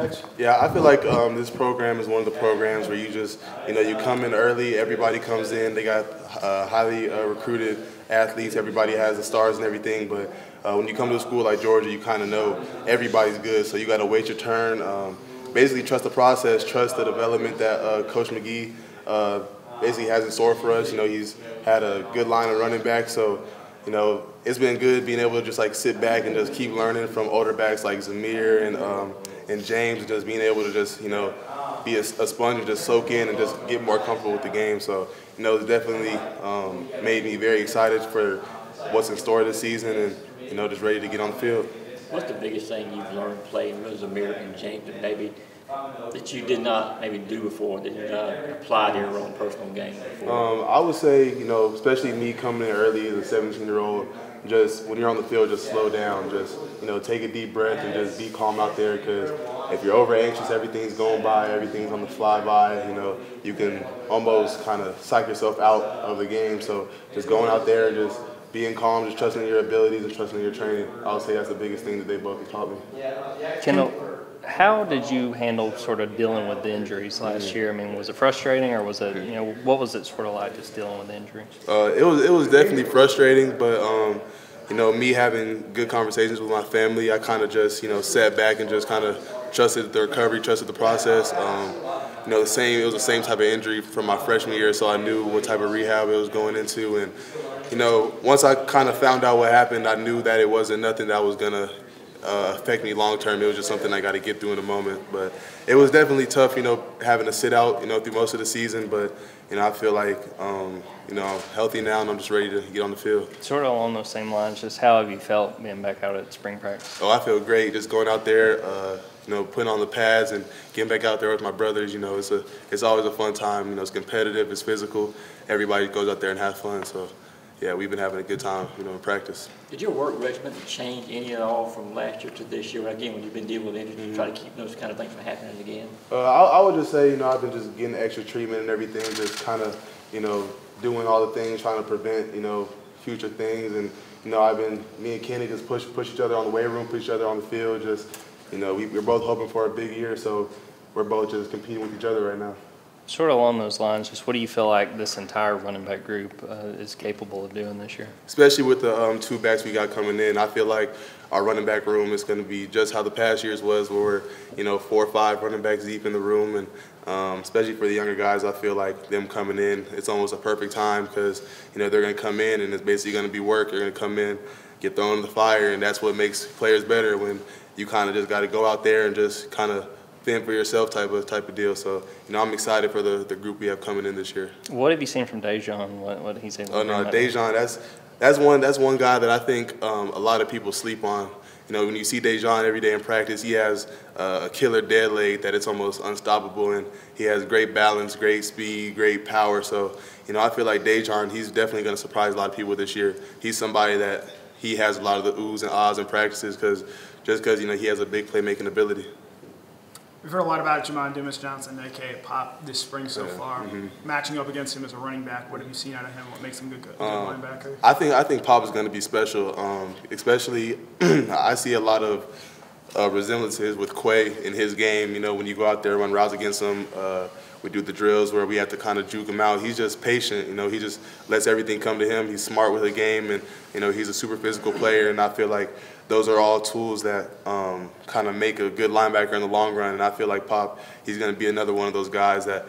backs? Yeah, I feel like this program is one of the programs where you just, you come in early, everybody comes in, they got highly recruited athletes, everybody has the stars and everything, but when you come to a school like Georgia, you kind of know everybody's good, so you got to wait your turn. Basically trust the process, trust the development that Coach McGee basically has in store for us. He's had a good line of running backs, so it's been good being able to just like sit back and just keep learning from older backs like Zamir and James, and just being able to just be a sponge and just soak in and just get more comfortable with the game. So it's definitely made me very excited for what's in store this season, and just ready to get on the field. What's the biggest thing you've learned playing with Zamir and James, and maybe that you did not maybe do before, that you apply to your own personal game before? I would say, especially me coming in early as a 17-year-old, just when you're on the field, just slow down, just take a deep breath and just be calm out there, because if you're over anxious, everything's going by, everything's on the fly by, you can almost kind of psych yourself out of the game. So just going out there and just being calm, just trusting your abilities and trusting your training, I would say that's the biggest thing that they both taught me. Kendall, how did you handle sort of dealing with the injuries last year? I mean, was it frustrating, or was it, what was it sort of like just dealing with the injuries? It was definitely frustrating, but me having good conversations with my family, I kind of just sat back and just kind of trusted the recovery, trusted the process. It was the same type of injury from my freshman year, so I knew what type of rehab it was going into. And once I kind of found out what happened, I knew that it wasn't nothing that was gonna affect me long term. It was just something I got to get through in the moment. But it was definitely tough, having to sit out, through most of the season. But I feel like I'm healthy now, and I'm just ready to get on the field. Sort of along those same lines, just how have you felt being back out at spring practice? Oh, I feel great. Just going out there, putting on the pads and getting back out there with my brothers. It's always a fun time. It's competitive, it's physical. Everybody goes out there and has fun. So, yeah, we've been having a good time, in practice. Did your work regimen change any at all from last year to this year? Again, when you've been dealing with injuries, to try to keep those kind of things from happening again? I would just say, I've been just getting extra treatment and everything, just kind of, doing all the things, trying to prevent, future things. And, me and Kenny just push each other on the weight room, push each other on the field. Just, we're both hoping for a big year, so we're both just competing with each other right now. Sort of along those lines, just what do you feel like this entire running back group is capable of doing this year? Especially with the two backs we got coming in, I feel like our running back room is going to be just how the past years was, where we're 4 or 5 running backs deep in the room, and especially for the younger guys, I feel like them coming in, it's almost a perfect time, because they're going to come in and it's basically going to be work. They're going to come in, get thrown in the fire, and that's what makes players better, when you kind of just got to go out there and just kind of fend for yourself type of deal. So I'm excited for the group we have coming in this year. What have you seen from Dejan? What he's able to do? Oh no, Dejan, that's one guy that I think a lot of people sleep on. When you see Dejan every day in practice, he has a killer dead leg that it's almost unstoppable, and he has great balance, great speed, great power. So I feel like Dejan, he's definitely going to surprise a lot of people this year. He's somebody that he has a lot of the oohs and ahs in practices, because he has a big playmaking ability. We've heard a lot about Jamon Dumas-Johnson, a.k.a. Pop, this spring so far. Matching up against him as a running back, what have you seen out of him? What makes him a good linebacker? I think Pop is going to be special. Especially, I see a lot of resemblances with Quay in his game. When you go out there, run routes against him, we do the drills where we have to kind of juke him out. He's just patient. He just lets everything come to him. He's smart with the game, and he's a super physical player. And I feel like those are all tools that kind of make a good linebacker in the long run. And I feel like Pop, he's going to be another one of those guys that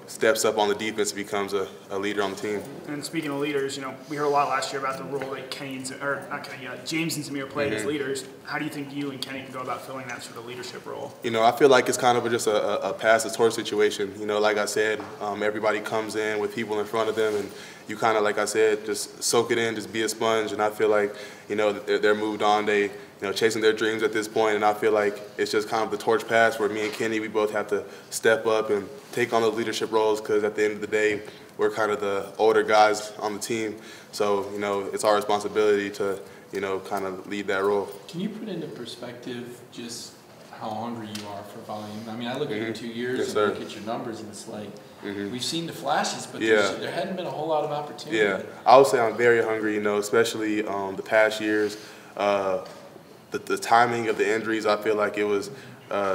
steps up on the defense and becomes a leader on the team. And speaking of leaders, we heard a lot last year about the role that James and Zamir played as leaders. How do you think you and Kenny can go about filling that sort of leadership role? I feel like it's kind of just a pass the torch situation. Like I said, everybody comes in with people in front of them, and you kind of, like I said, just soak it in, just be a sponge. And I feel like, they're moved on. They, chasing their dreams at this point, and I feel like it's just kind of the torch pass where me and Kenny, we both have to step up and take on those leadership roles, because at the end of the day, we're kind of the older guys on the team. So, it's our responsibility to, kind of lead that role. Can you put into perspective just how hungry you are for volume? I mean, I look at your 2 years and look at your numbers, and it's like, we've seen the flashes, but there hadn't been a whole lot of opportunity. Yeah, I would say I'm very hungry, especially the past years. The timing of the injuries, I feel like it was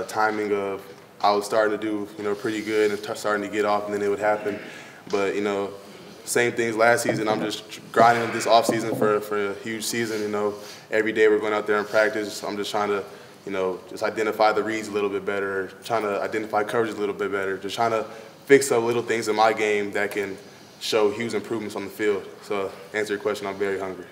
timing of I was starting to do, pretty good and starting to get off, and then it would happen. But, same things last season. I'm just grinding this off season for a huge season. Every day we're going out there and practice. I'm just trying to, just identify the reads a little bit better, trying to identify coverage a little bit better, just trying to fix up little things in my game that can show huge improvements on the field. So to answer your question, I'm very hungry.